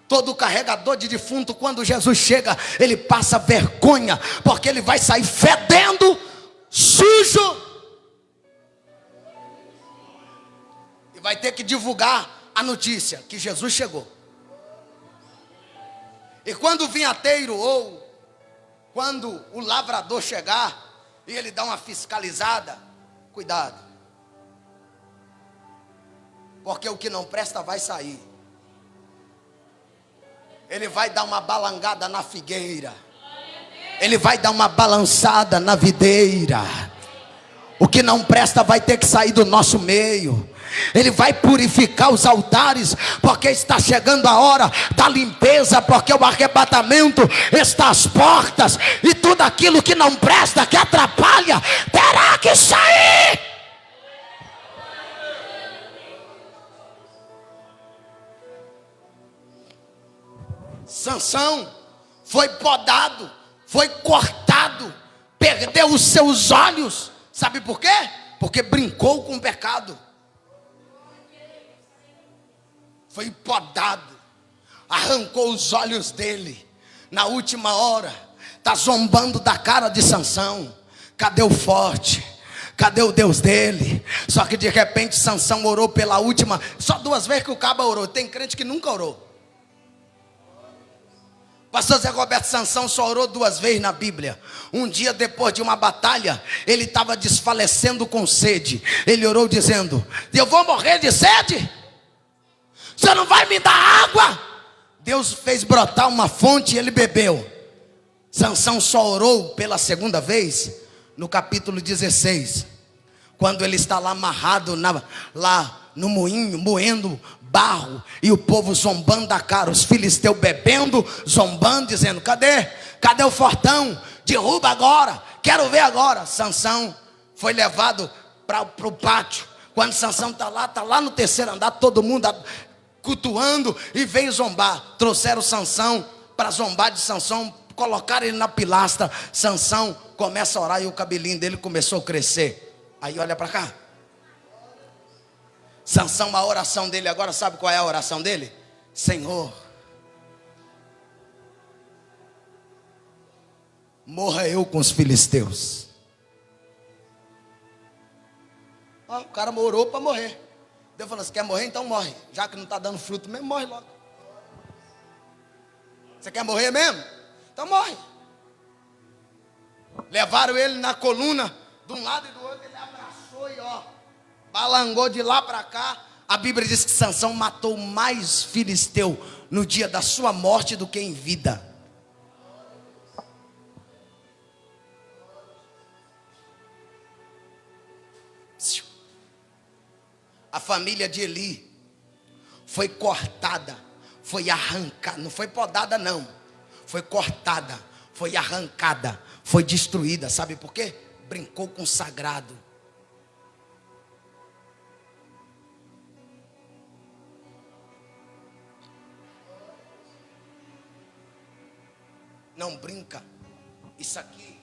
Todo carregador de defunto, quando Jesus chega, ele passa vergonha, porque ele vai sair fedendo sujo, e vai ter que divulgar a notícia que Jesus chegou. E quando o vinhateiro ou quando o lavrador chegar e ele dá uma fiscalizada, cuidado, porque o que não presta vai sair. Ele vai dar uma balangada na figueira, ele vai dar uma balançada na videira. O que não presta vai ter que sair do nosso meio. Ele vai purificar os altares, porque está chegando a hora da limpeza, porque o arrebatamento está às portas, e tudo aquilo que não presta, que atrapalha, terá que sair. Sansão foi podado, foi cortado, perdeu os seus olhos. Sabe por quê? Porque brincou com o pecado. Foi podado, arrancou os olhos dele. Na última hora, está zombando da cara de Sansão. Cadê o forte? Cadê o Deus dele? Só que de repente Sansão orou pela última. Só 2 vezes que o caba orou. Tem crente que nunca orou. Pastor Zé Roberto, Sansão só orou 2 vezes na Bíblia. Um dia depois de uma batalha, ele estava desfalecendo com sede. Ele orou dizendo: eu vou morrer de sede? Você não vai me dar água? Deus fez brotar uma fonte e ele bebeu. Sansão só orou pela 2ª vez no capítulo 16, quando ele está lá amarrado lá no moinho, moendo barro, e o povo zombando da cara, os filisteus bebendo, zombando, dizendo: cadê o fortão? Derruba agora, quero ver agora. Sansão foi levado para o pátio. Quando Sansão está lá no 3º andar, todo mundo cultuando, e veio zombar. Trouxeram Sansão para zombar de Sansão, colocaram ele na pilastra. Sansão começa a orar e o cabelinho dele começou a crescer. Aí olha para cá. Sansão, a oração dele agora, sabe qual é a oração dele? Senhor, morra eu com os filisteus. O cara orou para morrer. Deus falou: você quer morrer? Então morre. Já que não está dando fruto mesmo, morre logo. Você quer morrer mesmo? Então morre. Levaram ele na coluna, de um lado e do outro, ele abraçou e balangou de lá para cá. A Bíblia diz que Sansão matou mais filisteu no dia da sua morte do que em vida. A família de Eli foi cortada, foi arrancada, não foi podada não, foi cortada, foi arrancada, foi destruída. Sabe por quê? Brincou com o sagrado. Não brinca. Isso aqui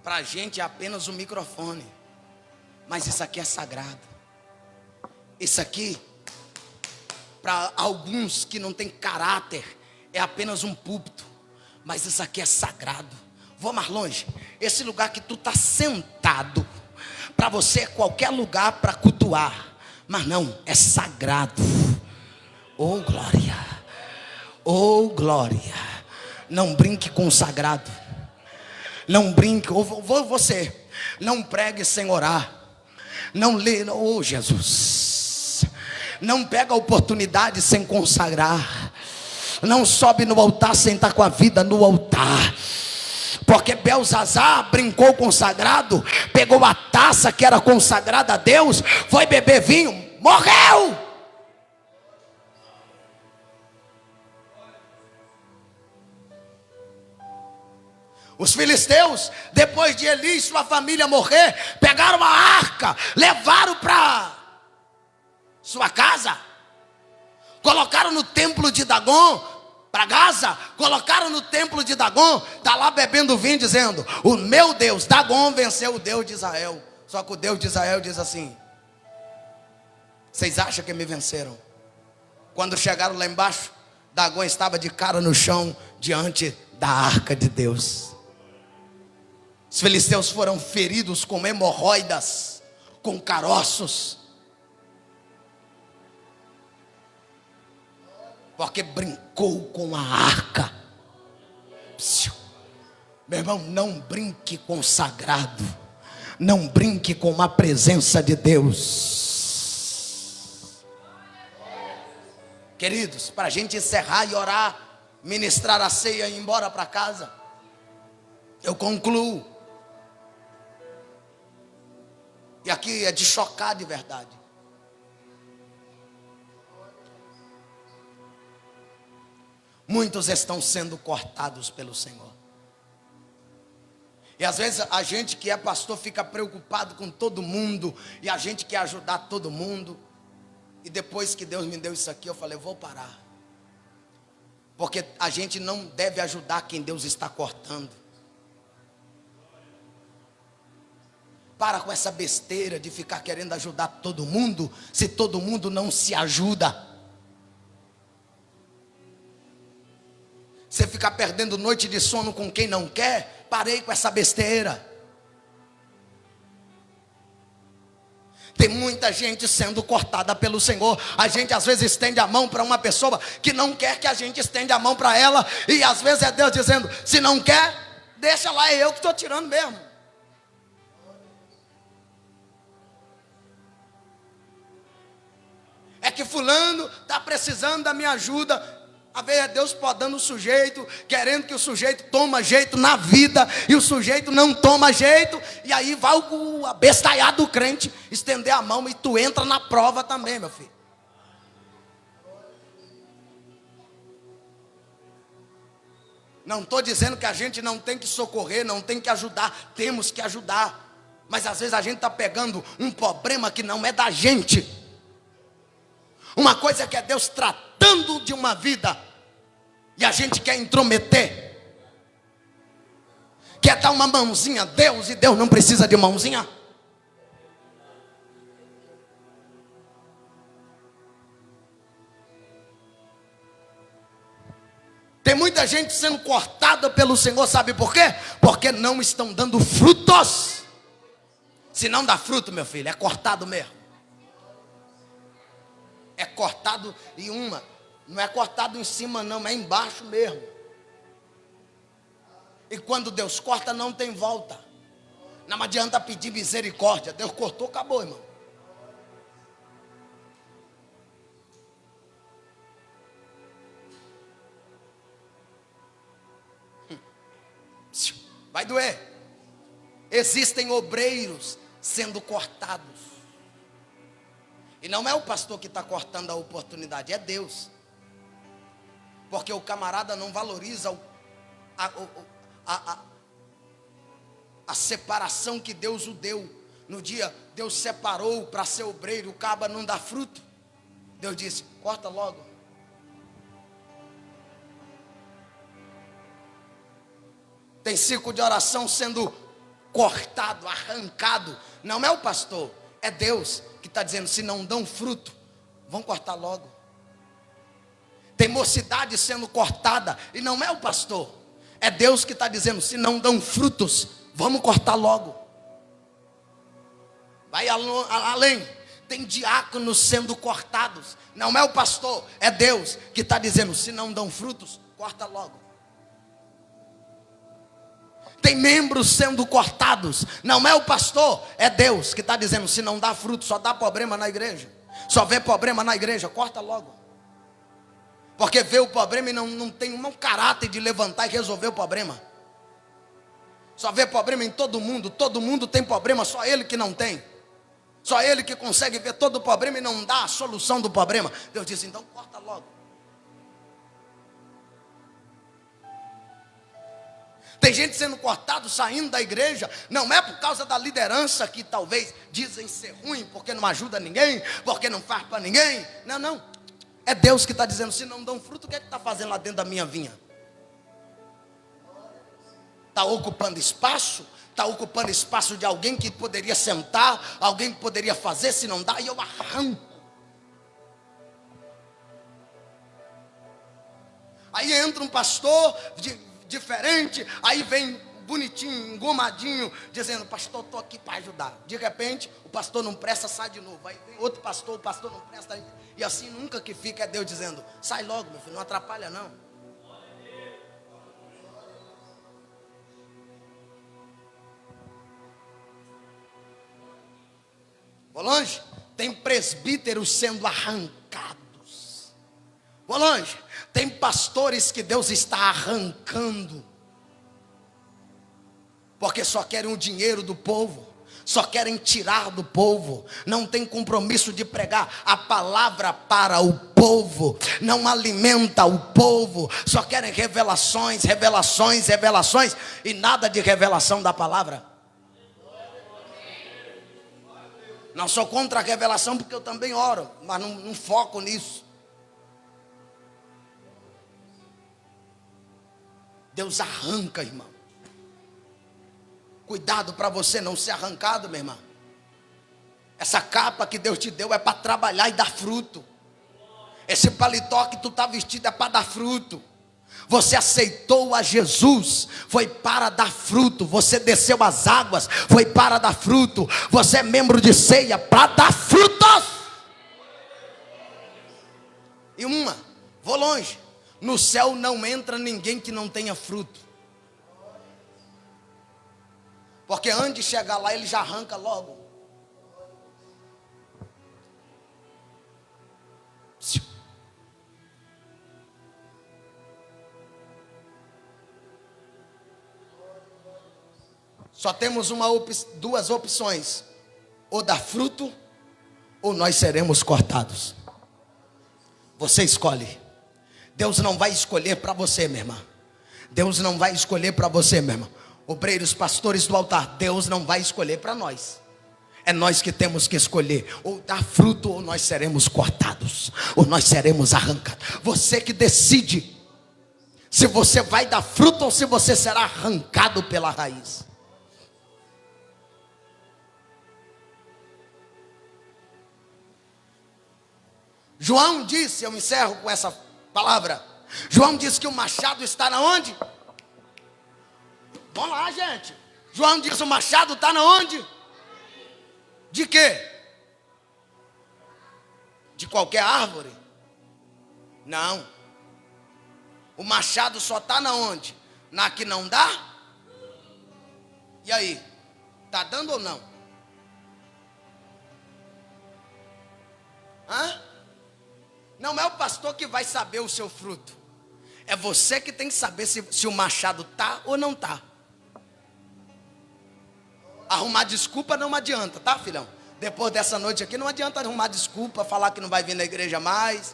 para a gente é apenas um microfone, mas isso aqui é sagrado. Isso aqui, para alguns que não tem caráter, é apenas um púlpito, mas isso aqui é sagrado. Vou mais longe. Esse lugar que tu está sentado, para você é qualquer lugar para cultuar, mas não, é sagrado. Oh glória, oh glória. Não brinque com o sagrado. Não brinque, ou você não pregue sem orar. Não lê, oh Jesus. Não pega a oportunidade sem consagrar. Não sobe no altar sem estar com a vida no altar. Porque Belzazar brincou com o sagrado, pegou a taça que era consagrada a Deus, foi beber vinho, morreu. Os filisteus, depois de Eli e sua família morrer, pegaram a arca, levaram para sua casa, colocaram no templo de Dagom, para Gaza, colocaram no templo de Dagom, está lá bebendo vinho, dizendo: o meu Deus, Dagom venceu o Deus de Israel. Só que o Deus de Israel diz assim: vocês acham que me venceram? Quando chegaram lá embaixo, Dagom estava de cara no chão, diante da arca de Deus. Os filisteus foram feridos com hemorroidas, com caroços, porque brincou com a arca. Meu irmão, não brinque com o sagrado, não brinque com a presença de Deus. Queridos, para a gente encerrar e orar, ministrar a ceia e ir embora para casa, eu concluo. E aqui é de chocar de verdade. Muitos estão sendo cortados pelo Senhor. E às vezes a gente que é pastor fica preocupado com todo mundo, e a gente quer ajudar todo mundo. E depois que Deus me deu isso aqui, eu falei, vou parar. Porque a gente não deve ajudar quem Deus está cortando. Para com essa besteira de ficar querendo ajudar todo mundo, se todo mundo não se ajuda. Você ficar perdendo noite de sono com quem não quer, parei com essa besteira. Tem muita gente sendo cortada pelo Senhor. A gente às vezes estende a mão para uma pessoa que não quer que a gente estenda a mão para ela. E às vezes é Deus dizendo, se não quer, deixa lá, é eu que estou tirando mesmo. É que fulano está precisando da minha ajuda. A ver, é Deus podando o sujeito, querendo que o sujeito toma jeito na vida, e o sujeito não toma jeito, e aí vai o abestalhado do crente estender a mão, e tu entra na prova também, meu filho. Não estou dizendo que a gente não tem que socorrer, não tem que ajudar, temos que ajudar, mas às vezes a gente está pegando um problema que não é da gente. Uma coisa que é Deus tratando de uma vida, e a gente quer intrometer, quer dar uma mãozinha a Deus, e Deus não precisa de mãozinha. Tem muita gente sendo cortada pelo Senhor, sabe por quê? Porque não estão dando frutos. Se não dá fruto, meu filho, é cortado mesmo. É cortado em uma, não é cortado em cima não, é embaixo mesmo. E quando Deus corta, não tem volta. Não adianta pedir misericórdia, Deus cortou, acabou, irmão. Vai doer. Existem obreiros sendo cortados. E não é o pastor que está cortando a oportunidade, é Deus. Porque o camarada não valoriza a separação que Deus o deu. No dia, Deus separou para ser obreiro, o caba não dá fruto. Deus disse, corta logo. Tem ciclo de oração sendo cortado, arrancado. Não é o pastor, é Deus que está dizendo, se não dão fruto, vão cortar logo. Tem mocidade sendo cortada, e não é o pastor, é Deus que está dizendo, se não dão frutos, vamos cortar logo. Vai além, tem diáconos sendo cortados, não é o pastor, é Deus que está dizendo, se não dão frutos, corta logo. Tem membros sendo cortados, não é o pastor, é Deus que está dizendo, se não dá fruto, só dá problema na igreja, só vê problema na igreja, corta logo. Porque vê o problema e não tem um caráter de levantar e resolver o problema. Só vê problema em todo mundo tem problema, só ele que não tem. Só ele que consegue ver todo o problema e não dá a solução do problema. Deus diz, então corta logo. Tem gente sendo cortado, saindo da igreja, não é por causa da liderança que talvez dizem ser ruim, porque não ajuda ninguém, porque não faz para ninguém. Não. É Deus que está dizendo, se não dão fruto, o que é que está fazendo lá dentro da minha vinha? Está ocupando espaço? Está ocupando espaço de alguém que poderia sentar, alguém que poderia fazer, se não dá, e eu arranco. Aí entra um pastor diferente, aí vem bonitinho, engomadinho, dizendo: pastor, estou aqui para ajudar. De repente, o pastor não presta, sai de novo. Aí vem outro pastor, o pastor não presta. E assim nunca que fica, é Deus dizendo: sai logo, meu filho, não atrapalha não. Vou longe, tem presbíteros sendo arrancados. Vou longe, tem pastores que Deus está arrancando, porque só querem o dinheiro do povo, só querem tirar do povo, não tem compromisso de pregar a palavra para o povo, não alimenta o povo, só querem revelações, revelações, revelações, e nada de revelação da palavra. Não sou contra a revelação, porque eu também oro, mas não foco nisso. Deus arranca, irmão. Cuidado para você não ser arrancado, minha irmã. Essa capa que Deus te deu é para trabalhar e dar fruto. Esse paletó que tu está vestido é para dar fruto. Você aceitou a Jesus, foi para dar fruto. Você desceu as águas, foi para dar fruto. Você é membro de ceia para dar frutos. E vou longe, no céu não entra ninguém que não tenha fruto, porque antes de chegar lá ele já arranca logo. Só temos duas opções: ou dar fruto, ou nós seremos cortados. Você escolhe. Deus não vai escolher para você, minha irmã. Deus não vai escolher para você, minha irmã. Obreiros, pastores do altar, Deus não vai escolher para nós. É nós que temos que escolher: ou dar fruto, ou nós seremos cortados, ou nós seremos arrancados. Você que decide se você vai dar fruto ou se você será arrancado pela raiz. João disse, eu encerro com essa palavra. João disse que o machado está na onde? Vamos lá, gente. João disse: o machado está na onde? De quê? De qualquer árvore? Não. O machado só está na onde? Na que não dá? E aí? Está dando ou não? Hã? Não é o pastor que vai saber o seu fruto. É você que tem que saber se o machado está ou não está. Arrumar desculpa não adianta, tá, filhão? Depois dessa noite aqui não adianta arrumar desculpa, falar que não vai vir na igreja mais,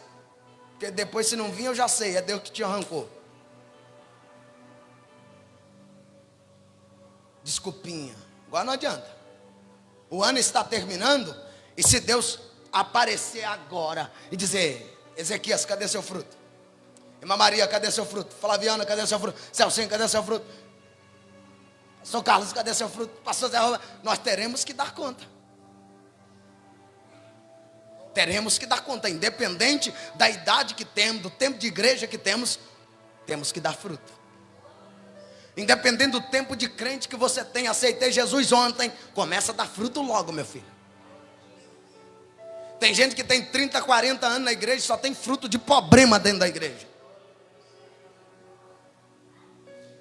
porque depois, se não vir, eu já sei, é Deus que te arrancou. Desculpinha, agora não adianta. O ano está terminando, e se Deus aparecer agora e dizer: Ezequias, cadê seu fruto? Irmã Maria, cadê seu fruto? Flaviana, cadê seu fruto? Celcinho, cadê seu fruto? Pastor Carlos, cadê seu fruto? Pastor Zé Roberto, nós teremos que dar conta. Teremos que dar conta, independente da idade que temos, do tempo de igreja que temos que dar fruto. Independente do tempo de crente que você tem, aceitei Jesus ontem, começa a dar fruto logo, meu filho. Tem gente que tem 30, 40 anos na igreja e só tem fruto de problema dentro da igreja.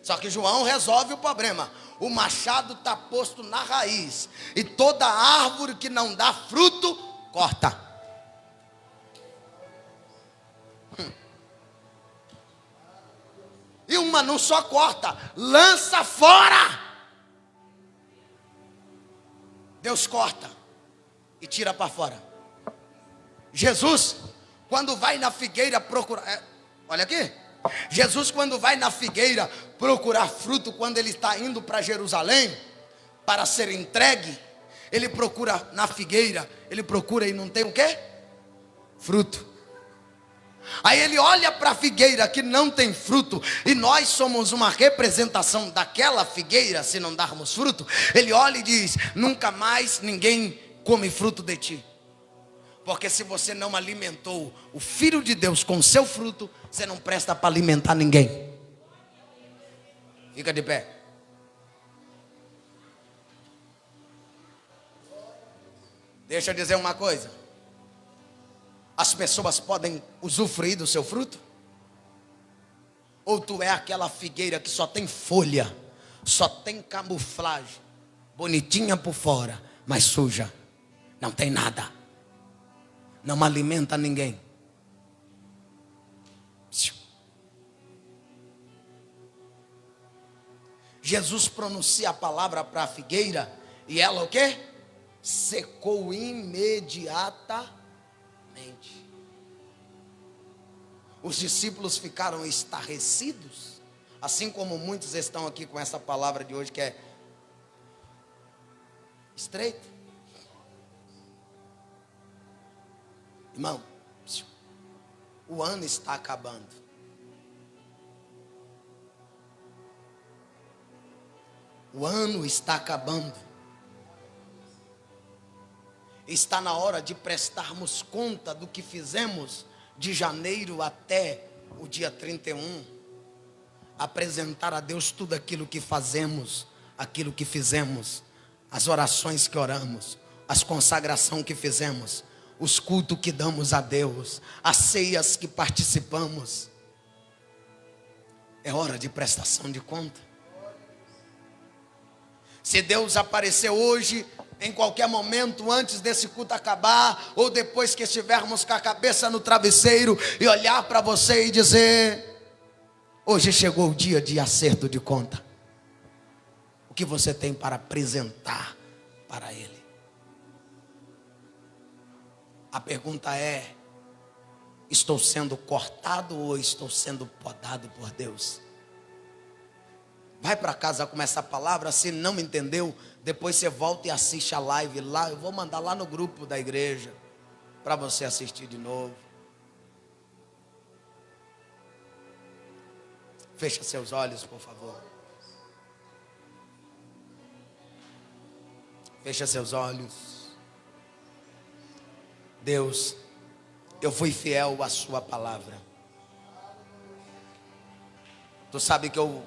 Só que João resolve o problema. O machado está posto na raiz, e toda árvore que não dá fruto, corta. E uma não só corta, lança fora. Deus corta e tira para fora. Jesus, quando vai na figueira procurar, olha aqui, Jesus, quando vai na figueira procurar fruto, quando ele está indo para Jerusalém para ser entregue, ele procura na figueira, ele procura e não tem o quê? Fruto. Aí ele olha para a figueira que não tem fruto, e nós somos uma representação daquela figueira. Se não darmos fruto, ele olha e diz: nunca mais ninguém come fruto de ti. Porque se você não alimentou o Filho de Deus com o seu fruto, você não presta para alimentar ninguém. Fica de pé. Deixa eu dizer uma coisa. As pessoas podem usufruir do seu fruto? Ou tu é aquela figueira que só tem folha, só tem camuflagem, bonitinha por fora, mas suja, não tem nada, não alimenta ninguém. Jesus pronuncia a palavra para a figueira e ela o quê? Secou imediatamente. Os discípulos ficaram estarrecidos, assim como muitos estão aqui com essa palavra de hoje que é estreita. Irmão, o ano está acabando. O ano está acabando. Está na hora de prestarmos conta do que fizemos de janeiro até o dia 31. Apresentar a Deus tudo aquilo que fazemos, aquilo que fizemos, as orações que oramos, as consagrações que fizemos, os cultos que damos a Deus, as ceias que participamos. É hora de prestação de conta. Se Deus aparecer hoje, em qualquer momento, antes desse culto acabar, ou depois que estivermos com a cabeça no travesseiro, e olhar para você e dizer: hoje chegou o dia de acerto de conta. O que você tem para apresentar para Ele? A pergunta é: estou sendo cortado ou estou sendo podado por Deus? Vai para casa com essa palavra. Se não entendeu, depois você volta e assiste a live lá. Eu vou mandar lá no grupo da igreja para você assistir de novo. Fecha seus olhos, por favor. Fecha seus olhos. Deus, eu fui fiel à sua palavra. Tu sabe que eu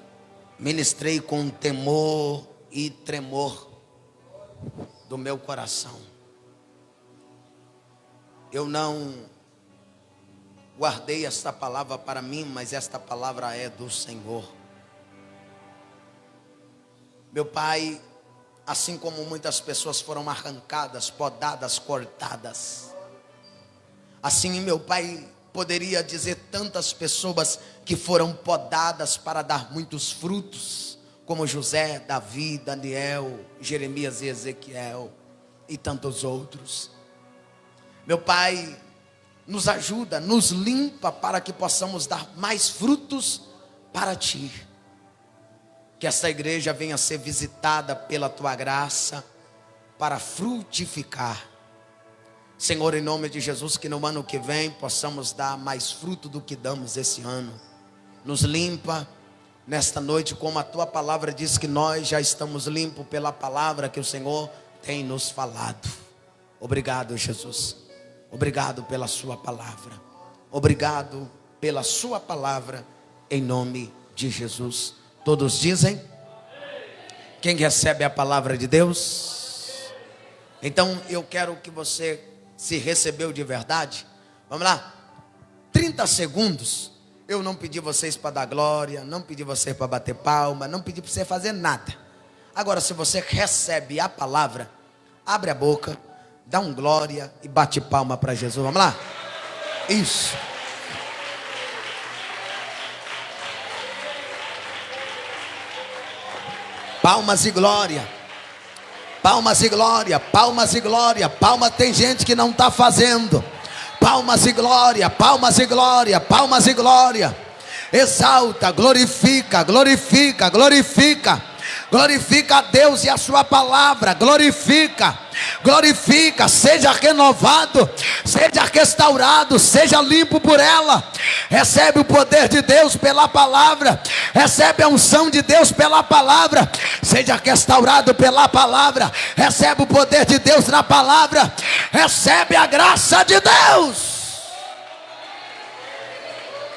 ministrei com temor e tremor do meu coração. Eu não guardei esta palavra para mim, mas esta palavra é do Senhor. Meu Pai, assim como muitas pessoas foram arrancadas, podadas, cortadas, assim, meu Pai, poderia dizer tantas pessoas que foram podadas para dar muitos frutos, como José, Davi, Daniel, Jeremias e Ezequiel e tantos outros. Meu Pai, nos ajuda, nos limpa para que possamos dar mais frutos para Ti. Que essa igreja venha a ser visitada pela Tua graça para frutificar. Senhor, em nome de Jesus, que no ano que vem possamos dar mais fruto do que damos esse ano. Nos limpa nesta noite, como a Tua palavra diz que nós já estamos limpos pela palavra que o Senhor tem nos falado. Obrigado, Jesus. Obrigado pela Sua palavra. Obrigado pela Sua palavra, em nome de Jesus. Todos dizem? Quem recebe a palavra de Deus? Então eu quero que você, se recebeu de verdade, vamos lá, 30 segundos. Eu não pedi vocês para dar glória, não pedi vocês para bater palma, não pedi para você fazer nada. Agora, se você recebe a palavra, abre a boca, dá um glória e bate palma para Jesus. Vamos lá? Isso. Palmas e glória. Palmas e glória, palmas e glória. Palma tem gente que não está fazendo. Palmas e glória, palmas e glória, palmas e glória. Exalta, glorifica, glorifica, glorifica. Glorifica a Deus e a sua palavra. Glorifica, glorifica. Seja renovado, seja restaurado, seja limpo por ela. Recebe o poder de Deus pela palavra. Recebe a unção de Deus pela palavra. Seja restaurado pela palavra. Recebe o poder de Deus na palavra. Recebe a graça de Deus.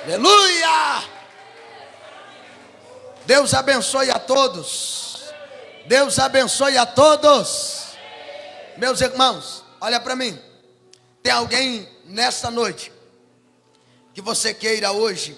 Aleluia. Deus abençoe a todos. Deus abençoe a todos. Meus irmãos, Olha para mim. Tem alguém nessa noite que você queira hoje